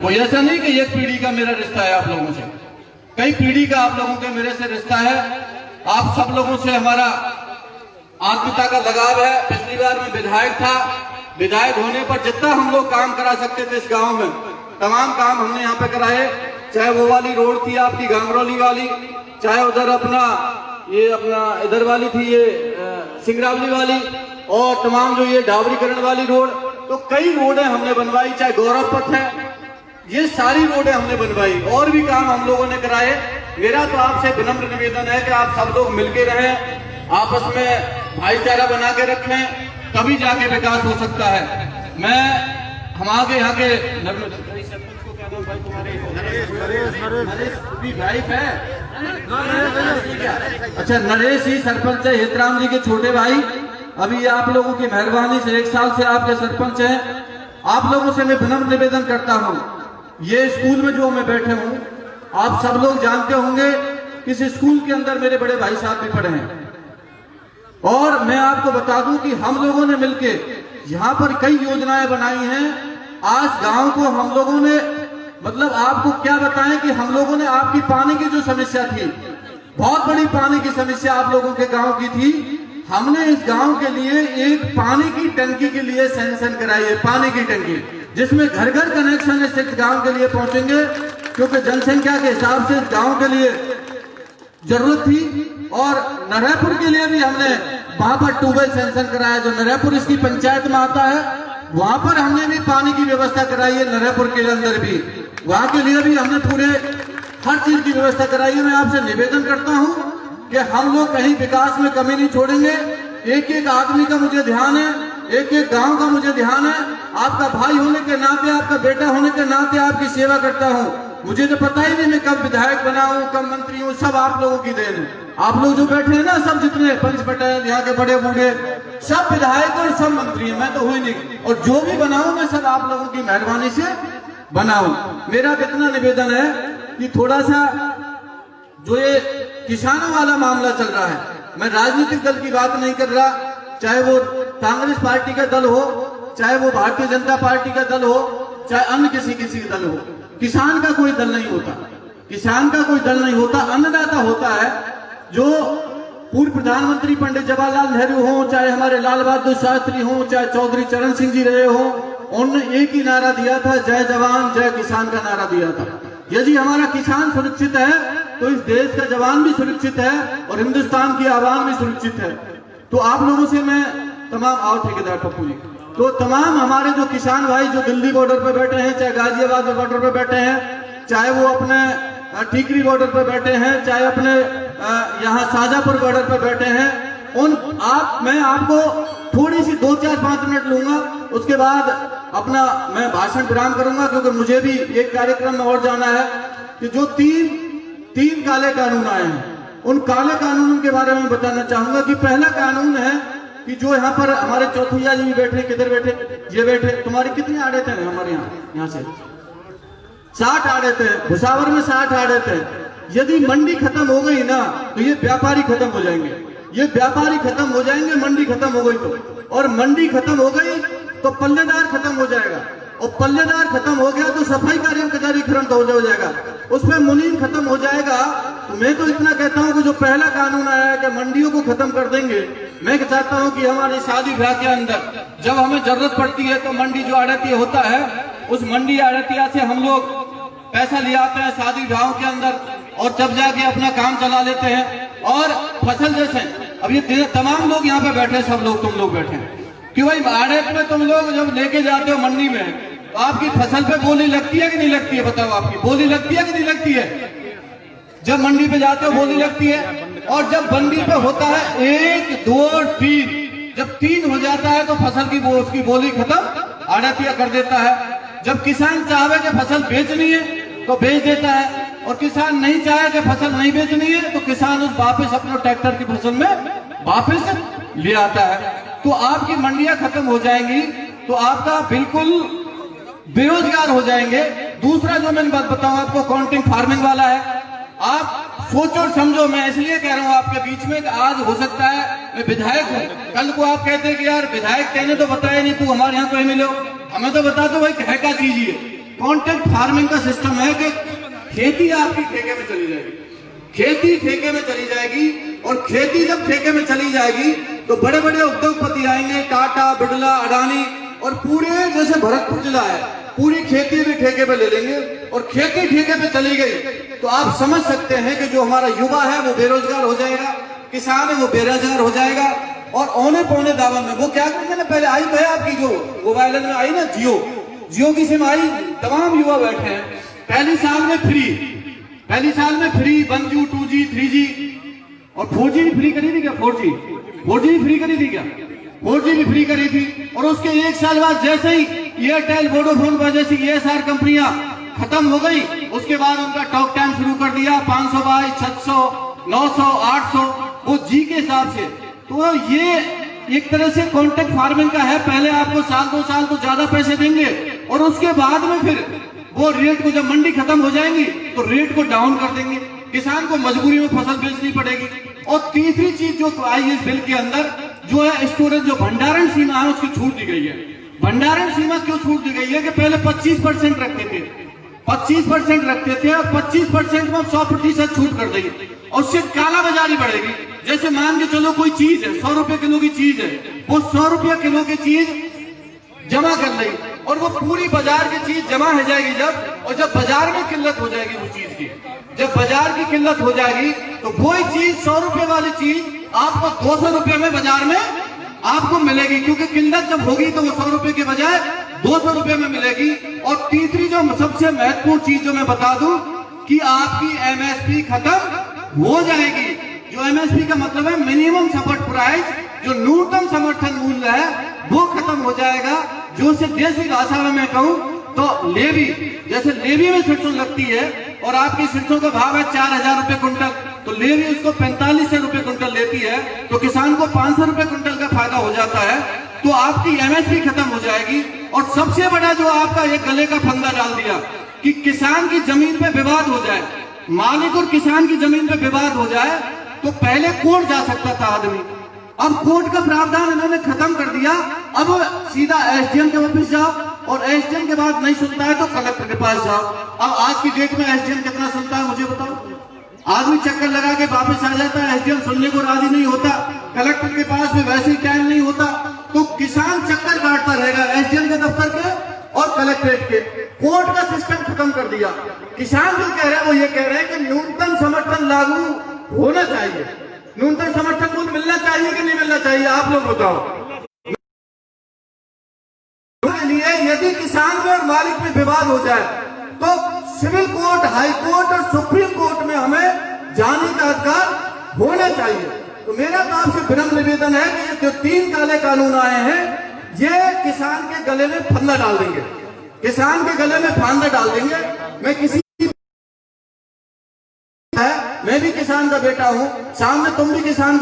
कोई ऐसा नहीं कि एक पीढ़ी का मेरा रिश्ता है आप लोगों से, कई पीढ़ी का आप लोगों के मेरे से रिश्ता है। आप सब लोगों से हमारा आत्मीयता का लगाव है। पिछली बार मैं विधायक था, विधायक होने पर जितना हम लोग काम करा सकते थे इस गांव में, तमाम काम हमने यहाँ पे कराए। चाहे वो वाली रोड थी आपकी गांगरौली वाली, चाहे उधर अपना इधर वाली थी ये सिंगरावली वाली, और तमाम जो ये डाबरीकरण वाली रोड, तो कई रोडें हमने बनवाई। चाहे गौरव पथ है, ये सारी रोडें हमने बनवाई, और भी काम हम लोगों ने कराए। मेरा तो आपसे विनम्र निवेदन है कि आप सब लोग मिलके रहें, आपस में भाईचारा बना के रखें, तभी जाके विकास हो सकता है। हम आगे यहाँ के वाइफ है, अच्छा नरेश ही सरपंच है, हितराम जी के छोटे भाई। अभी आप लोगों की मेहरबानी से 1 साल से आपके सरपंच हैं। आप लोगों से मैं विनम्र निवेदन करता हूँ, ये स्कूल में जो मैं बैठे हूँ, आप सब लोग जानते होंगे इस स्कूल के अंदर मेरे बड़े भाई साहब भी पढ़े हैं। और मैं आपको बता दूं कि हम लोगों ने मिलके यहाँ पर कई योजनाएं बनाई हैं। आज गांव को हम लोगों ने, मतलब आपको क्या बताएं कि हम लोगों ने आपकी पानी की जो समस्या थी, बहुत बड़ी पानी की समस्या आप लोगों के गांव की थी, हमने इस गांव के लिए एक पानी की टंकी के लिए सैंक्शन कराई है। पानी की टंकी जिसमें घर घर कनेक्शन इस गांव के लिए पहुंचेंगे, क्योंकि जनसंख्या के हिसाब से गांव के लिए जरूरत थी। और नरहपुर के लिए भी हमने वहां पर ट्यूबवेल सैंक्शन कराया, जो नरहपुर इसकी पंचायत में आता है, वहां पर हमने भी पानी की व्यवस्था कराई है। नरहपुर के अंदर भी, वहां के लिए भी हमने पूरे हर चीज की व्यवस्था कराई है। मैं आपसे निवेदन करता हूं कि हम लोग कहीं विकास में कमी नहीं छोड़ेंगे। एक एक आदमी का मुझे ध्यान है, एक एक गांव का मुझे ध्यान है। आपका भाई होने के नाते, आपका बेटा होने के नाते आपकी सेवा करता हूं। मुझे तो पता ही नहीं मैं कब विधायक बना हूं, कब मंत्री हूं, सब आप लोगों की देन है। आप लोग जो बैठे हैं ना, सब जितने पंच पटेल यहाँ के बड़े बूढ़े, सब विधायक और सब मंत्री हैं, मैं तो हुई नहीं। और जो भी बनाऊं मैं सब आप लोगों की मेहरबानी से बनाऊं। मेरा इतना निवेदन है कि थोड़ा सा जो ये किसानों वाला मामला चल रहा है, मैं राजनीतिक दल की बात नहीं कर रहा, चाहे वो कांग्रेस पार्टी का दल हो, चाहे वो भारतीय जनता पार्टी का दल हो, चाहे अन्य किसी दल हो। किसान का कोई दल नहीं होता, किसान का कोई दल नहीं होता, अन्नदाता होता है। जो पूर्व प्रधानमंत्री पंडित जवाहरलाल नेहरू हो, चाहे हमारे लाल बहादुर शास्त्री हो, चाहे चौधरी चरण सिंह जी रहे हो, उन्होंने एक ही नारा दिया था, जय जवान जय किसान का नारा दिया था। यदि हमारा किसान सुरक्षित है तो इस देश का जवान भी सुरक्षित है और हिंदुस्तान की आवाम भी सुरक्षित है। तो आप लोगों से मैं तमाम, आओ ठेकेदार पप्पू जी, तो तमाम हमारे जो किसान भाई जो दिल्ली बॉर्डर पर बैठे हैं, चाहे गाजियाबाद बॉर्डर पर बैठे हैं, चाहे वो अपने ठीकरी बॉर्डर पर बैठे हैं, चाहे अपने यहाँ शाजापुर बॉर्डर पर बैठे हैं, मैं आपको थोड़ी सी 2-4-5 मिनट लूंगा, उसके बाद अपना मैं भाषण विराम करूंगा, क्योंकि मुझे भी एक कार्यक्रम में और जाना है। कि जो तीन काले कानून आए हैं, उन काले कानूनों के बारे में बताना चाहूंगा। कि पहला कानून है कि जो यहाँ पर हमारे चौथैया जी भी बैठे, किधर बैठे, ये बैठे, तुम्हारी कितनी आड़त है हमारे यहाँ से 60 आड़त है, भुसावर में 60 आड़त है। यदि मंडी खत्म हो गई ना तो ये व्यापारी खत्म हो जाएंगे, ये व्यापारी खत्म हो जाएंगे। मंडी खत्म हो गई तो, और मंडी खत्म हो गई तो पल्लेदार खत्म हो जाएगा, और पल्लेदार खत्म हो गया तो सफाई कर्मचारी खत्म हो जाएगा, उसमें मुनीम खत्म हो जाएगा। तो मैं तो इतना कहता हूं कि जो पहला कानून आया है कि मंडियों को खत्म कर देंगे, मैं चाहता हूं कि हमारी शादी ब्याह के अंदर जब हमें जरूरत पड़ती है तो मंडी जो आड़तिया होता है, उस मंडी आड़तिया से हम लोग पैसा ले आते हैं शादी ब्याह के अंदर, और जब जाके अपना काम चला लेते हैं। और फसल जैसे अब ये तमाम लोग यहाँ पे बैठे, सब लोग तुम लोग बैठे हैं कि भाई आड़त में तुम लोग जब लेके जाते हो मंडी में, तो आपकी फसल पे बोली लगती है कि नहीं लगती है? बताओ, आपकी बोली लगती है कि नहीं लगती है? जब मंडी पे जाते हो बोली लगती है। और जब मंडी पे होता है 1, 2, 3, जब 3 हो जाता है तो फसल की उसकी बोली खत्म, आड़तिया कर देता है। जब किसान चाहे कि फसल बेचनी है तो बेच देता है, और किसान नहीं चाहे कि फसल नहीं बेचनी है तो किसान उस वापस अपने ट्रैक्टर की फसल में वापस ले आता है। तो आपकी मंडियां खत्म हो जाएंगी, तो आपका बिल्कुल बेरोजगार हो जाएंगे। दूसरा जो मैं बात बताऊं आपको, काउंटिंग फार्मिंग वाला है। आप सोचो और समझो, मैं इसलिए कह रहा हूं आपके बीच में कि आज हो सकता है मैं विधायक हूं, कल को आप कहते हैं कि यार विधायक कहने तो बताया नहीं, तू हमारे यहाँ तो मिले हो, हमें तो बता दो भाई है क्या चीज ये। कॉन्ट्रैक्ट फार्मिंग का सिस्टम है कि खेती आपकी ठेके में चली जाएगी, खेती ठेके में चली जाएगी, और खेती जब ठेके में चली जाएगी तो बड़े बड़े उद्योगपति आएंगे, टाटा, बिरला, अडानी, और पूरे जैसे भरतपुर जिला है पूरी खेती भी ठेके पे ले लेंगे, और खेती ठेके पे चली गई तो आप समझ सकते हैं कि जो हमारा युवा है वो बेरोजगार हो जाएगा, किसान है वो बेरोजगार हो जाएगा। और औने पौने दावा में वो क्या करते हैं, पहले आई तो है आपकी जो मोबाइल में आई ना जियो की सिम आई, तमाम युवा बैठे हैं, पहली साल में फ्री 1G 2G 3G और 4G भी फ्री करी थी क्या, 4G भी फ्री करी थी क्या, 4G भी फ्री करी थी। और उसके एक साल बाद जैसे ही एयरटेल, वोडाफोन पर जैसी ESR कंपनियां खत्म हो गई, उसके बाद उनका टॉक टाइम शुरू कर दिया 500 बाई 600 900 800 वो जी के हिसाब से। तो ये एक तरह से कॉन्ट्रैक्ट फार्मिंग का है, पहले आपको साल 2 साल तो ज्यादा पैसे देंगे और उसके बाद में फिर वो रेट को, जब मंडी खत्म हो जाएंगी तो रेट को डाउन कर देंगे, किसान को मजबूरी में फसल बेचनी पड़ेगी। और तीसरी चीज जो आई इस बिल के अंदर जो है स्टोरेज, जो भंडारण सीमा है उसकी छूट दी गई है। भंडारण सीमा क्यों छूट दी गई है कि पहले 25% रखते थे, 25% रखते थे और 25% में 100% छूट कर देगी, और उससे काला बाजारी बढ़ेगी। जैसे मान के चलो कोई चीज है 100 रुपए किलो की चीज है, वो 100 रुपया किलो की चीज जमा कर लेगी और वो पूरी बाजार की चीज जमा हो जाएगी जब, और जब बाजार में किल्लत हो जाएगी वो चीज की, जब बाजार की किल्लत हो जाएगी तो वही चीज 100 रुपए वाली चीज आपको 200 रुपए में बाजार में आपको मिलेगी, क्योंकि किल्लत जब होगी तो वो 100 रुपए के बजाय 200 रुपए में मिलेगी। और तीसरी जो सबसे महत्वपूर्ण चीज जो मैं बता दूं कि आपकी MSP खत्म हो जाएगी। जो MSP का मतलब है मिनिमम सपोर्ट प्राइस, जो न्यूनतम समर्थन मूल्य है वो खत्म हो जाएगा। जो से देसी भाषा में मैं कहूं तो लेवी, जैसे लेवी में सरसों लगती है और आपकी सरसों का भाव है 4000 रुपए कुंटल, तो लेवी उसको 4500 रुपए कुंटल लेती है, तो किसान को 500 रुपए कुंटल का फायदा हो जाता है। तो आपकी MSP खत्म हो जाएगी। और सबसे बड़ा जो आपका एक गले का फंदा डाल दिया कि किसान की जमीन पे विवाद हो जाए, मालिक और किसान की जमीन पे विवाद हो जाए, तो पहले कोर्ट जा सकता था आदमी, अब कोर्ट का प्रावधान इन्होंने खत्म कर दिया। अब सीधा SDM के ऑफिस जाओ और SDM के बाद नहीं सुनता है तो कलेक्टर के पास जाओ। अब आज की डेट में SDM कितना सुनता है मुझे बताओ? आदमी चक्कर लगा के वापस आ जाता है, SDM सुनने को राजी नहीं होता, कलेक्टर के पास में वैसे ही टाइम नहीं होता, तो किसान चक्कर काटता रहेगा SDM के दफ्तर के और कलेक्ट्रेट के। कोर्ट का सिस्टम खत्म कर दिया। किसान जो कह रहे हैं वो ये कह रहे हैं कि न्यूनतम समर्थन लागू होना चाहिए, न्यूनतम समर्थन मूल्य मिलना चाहिए कि नहीं मिलना चाहिए, आप लोग बताओ। लिए यदि किसान में और मालिक में विवाद हो जाए तो सिविल कोर्ट, हाई कोर्ट और सुप्रीम कोर्ट में हमें जाने का अधिकार होना चाहिए। तो मेरा तो आपसे विनम्र निवेदन है कि ये जो 3 काले कानून आए हैं ये किसान के गले में फंदा डाल देंगे, किसान के गले में फांदा डाल देंगे। मैं भी किसान का बेटा हूं, सामने तुम भी किसान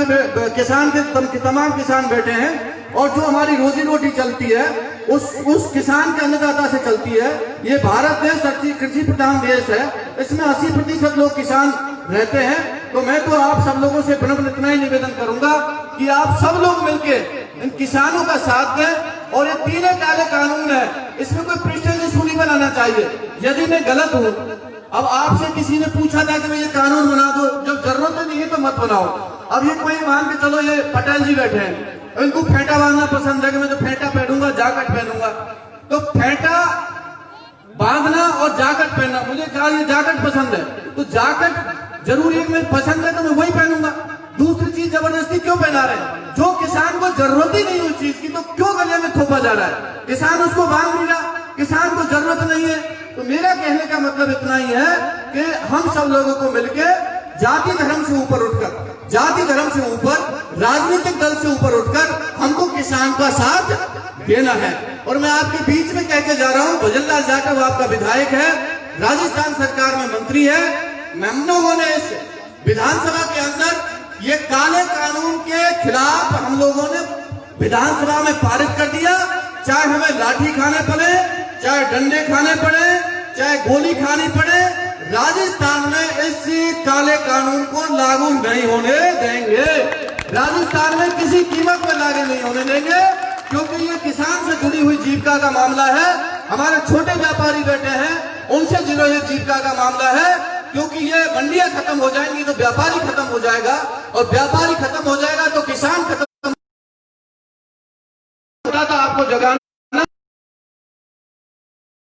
के तमाम किसान बैठे हैं, और जो हमारी रोजी रोटी चलती है उस किसान के अन्नदाता से चलती है। ये भारत देश कृषि प्रधान देश है, इसमें 80% लोग किसान रहते हैं। तो मैं तो आप सब लोगों से विनम्र इतना ही निवेदन करूंगा कि आप सब लोग मिलके इन किसानों का साथ दें। और ये 3 काले कानून है, इसमें कोई प्रेस्टीज इशू नहीं बनाना चाहिए। यदि मैं गलत हूं, अब आपसे किसी ने पूछा था कि ये कानून बना दो, जब जरूरत नहीं है तो मत बनाओ। अब ये कोई मान के चलो, ये पटेल जी बैठे हैं, इनको फेंटा बांधना पसंद है कि मैं तो फेंटा पहनूंगा, जैकेट पहनूंगा, तो फेंटा बांधना और जैकेट पहनना, मुझे ये जैकेट पसंद है तो जैकेट जरूरी है, मैं पसंद है तो मैं वही पहनूंगा। दूसरी चीज जबरदस्ती क्यों पहना रहे हैं? जो किसान को जरूरत ही नहीं उस चीज की तो क्यों गले में थोपा जा रहा है? किसान उसको बांध नहीं रहा, किसान को जरूरत नहीं है। तो मेरा कहने का मतलब इतना ही है कि हम सब लोगों को मिलकर जाति धर्म से ऊपर उठकर, जाति धर्म से ऊपर, राजनीतिक दल से ऊपर उठकर हमको किसान का साथ देना है। और मैं आपके बीच में कह के जा रहा हूं, भजनलाल जाटव आपका विधायक है, राजस्थान सरकार में मंत्री है। हम लोगों ने इस विधानसभा के अंदर ये काले कानून के खिलाफ हम लोगों ने विधानसभा में पारित कर दिया। चाहे हमें लाठी खाने पड़े, चाहे डंडे खाने पड़े, चाहे गोली खानी पड़े, राजस्थान में इस काले कानून को लागू नहीं होने देंगे। राजस्थान में किसी कीमत पर लागू नहीं होने देंगे, क्योंकि ये किसान से जुड़ी हुई जीविका का मामला है। हमारे छोटे व्यापारी बैठे हैं, उनसे जुड़े जीविका का मामला है, क्योंकि ये मंडियां खत्म हो जाएंगी तो व्यापारी खत्म हो जाएगा, और व्यापारी खत्म हो जाएगा तो किसान खत्म होता था। आपको जगाना,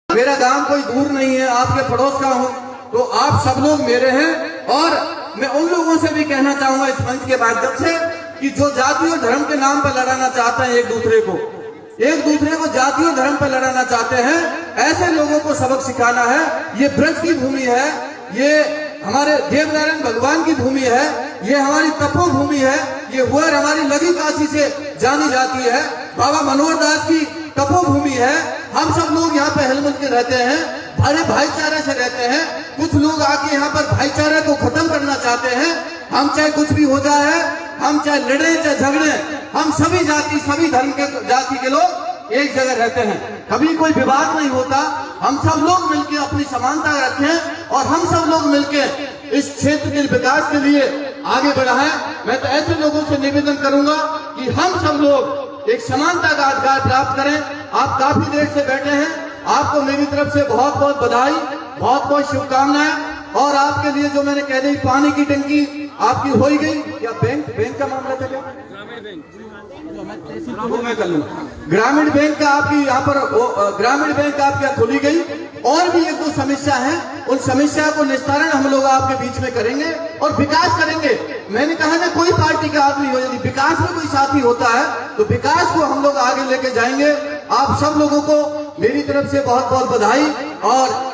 मेरा गांव कोई दूर नहीं है, आपके पड़ोस का हूं, तो आप सब लोग मेरे हैं। और मैं उन लोगों से भी कहना चाहूंगा इस मंच के माध्यम से कि जो जाति और धर्म के नाम पर लड़ाना चाहते हैं एक दूसरे को जाति और धर्म पर लड़ाना चाहते हैं, ऐसे लोगों को सबक सिखाना है। ये ब्रज की भूमि है, ये हमारे देवनारायण भगवान की भूमि है, ये हमारी तपोभूमि है, ये हुआ हमारी लगी काशी से जानी जाती है, बाबा मनोहर दास की तपोभूमि है। हम सब लोग यहाँ पे हिलमिल के रहते हैं, बड़े भाईचारे से रहते हैं। कुछ लोग आके यहाँ पर भाईचारे को खत्म करना चाहते हैं। हम चाहे कुछ भी हो जाए, हम चाहे लड़े चाहे झगड़े, हम सभी जाति सभी धर्म के जाति के लोग एक जगह रहते हैं, कभी कोई विवाद नहीं होता। हम सब लोग मिलकर अपनी समानता रखें और हम सब लोग मिलकर इस क्षेत्र के विकास के लिए आगे बढ़ाएं। मैं तो ऐसे लोगों से निवेदन करूंगा कि हम सब लोग एक समानता का अधिकार प्राप्त करें। आप काफी देर से बैठे हैं, आपको मेरी तरफ से बहुत बहुत बधाई, बहुत बहुत शुभकामनाएं। और आपके लिए जो मैंने कह दी पानी की टंकी आपकी हो ही गई, या बैंक का मामला था क्या? वो मैं कर लूंगा। ग्रामीण बैंक का आपकी यहाँ पर ग्रामीण बैंक आपकी खुली गई। और भी एक दो समस्या है, उन समस्या को निस्तारण हम लोग आपके बीच में करेंगे और विकास करेंगे। मैंने कहा ना, कोई पार्टी का आदमी हो, यदि विकास में कोई साथी होता है तो विकास को हम लोग आगे लेके जाएंगे। आप सब लोगों को मेरी तरफ से बहुत बहुत बधाई। और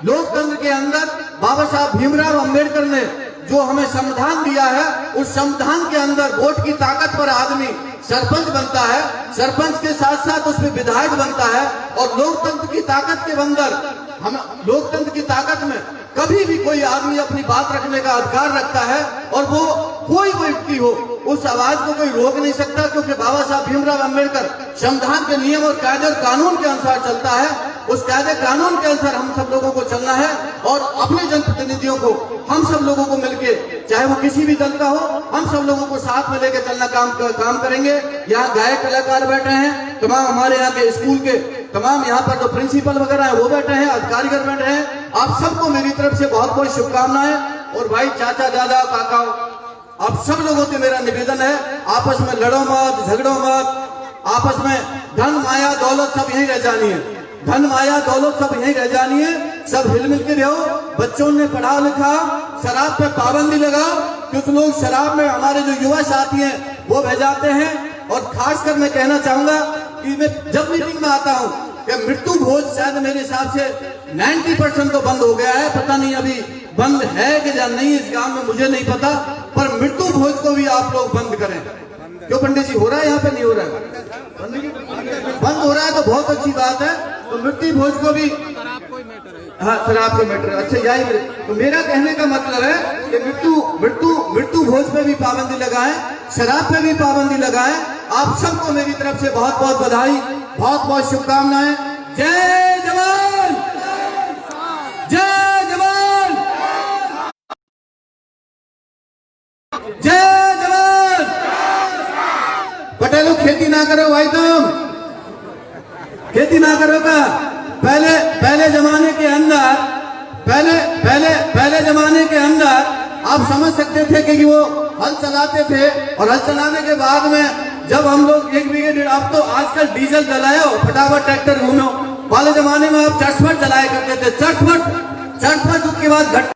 लोकतंत्र के अंदर बाबा साहब भीमराव अंबेडकर ने जो हमें संविधान दिया है, उस संविधान के अंदर वोट की ताकत पर आदमी सरपंच बनता है, सरपंच के साथ साथ उसमें विधायक बनता है। और लोकतंत्र की ताकत के अंदर हम लोकतंत्र की ताकत में कभी भी कोई आदमी अपनी बात रखने का अधिकार रखता है, और वो कोई व्यक्ति हो, उस आवाज को कोई रोक नहीं सकता, क्योंकि बाबा साहब भीमराव अंबेडकर संविधान के नियम और कायदे और कानून के अनुसार चलता है। उस कायदे कानून के अनुसार हम सब लोगों को चलना है और अपने जनप्रतिनिधियों को हम सब लोगों को मिलके, चाहे वो किसी भी दल का हो, हम सब लोगों को साथ में लेकर चलना काम करेंगे। यहाँ गायक कलाकार बैठे हैं, तमाम हमारे यहाँ के स्कूल के तमाम यहाँ पर जो प्रिंसिपल वगैरह है वो बैठे हैं, अधिकारीगण बैठे हैं। आप सबको मेरी तरफ से बहुत बहुत शुभकामनाएं। और भाई चाचा दादा काका, आप सब लोगों से मेरा निवेदन है, आपस में लड़ो मत, झगड़ो मत। आपस में धन माया दौलत सब यहीं रह जानी है, धन माया दौलत सब यहीं रह जानी है। सब हिलमिल के रहो। बच्चों ने पढ़ा लिखा, शराब पे पाबंदी लगाओ। कुछ लोग शराब में हमारे जो युवा साथी हैं वो बह जाते हैं। और खासकर मैं कहना चाहूंगा कि मैं जब मीटिंग में आता हूँ कि मृत्यु भोज शायद मेरे हिसाब से 90% तो बंद हो गया है, पता नहीं अभी बंद है कि या नहीं इस गांव में, मुझे नहीं पता। पर मृत्यु भोज को भी आप लोग बंद करें। क्यों पंडित जी, हो रहा है यहाँ पे? नहीं हो रहा है, बंद हो रहा है तो बहुत अच्छी बात है। तो मृत्यु भोज को भी, हाँ शराब को मैटर, अच्छा यही तो मेरा कहने का मतलब है कि मृत्यु भोज पे भी पाबंदी लगाएं, शराब पे भी पाबंदी लगाएं। आप सबको मेरी तरफ से बहुत बहुत बधाई, बहुत बहुत शुभकामनाएं। जय जवान, जय जवान, जय जवान। पटेलों खेती ना करो भाई, तुम खेती ना करो का। पहले जमाने के अंदर पहले जमाने के अंदर आप समझ सकते थे कि वो हल चलाते थे, और हल चलाने के बाद में जब हम लोग 1 बीघे, अब तो आजकल डीजल जलाओ फटाफट ट्रैक्टर घूमो। वाले जमाने में आप चटपट चलाया करते थे, चटपट उसके बाद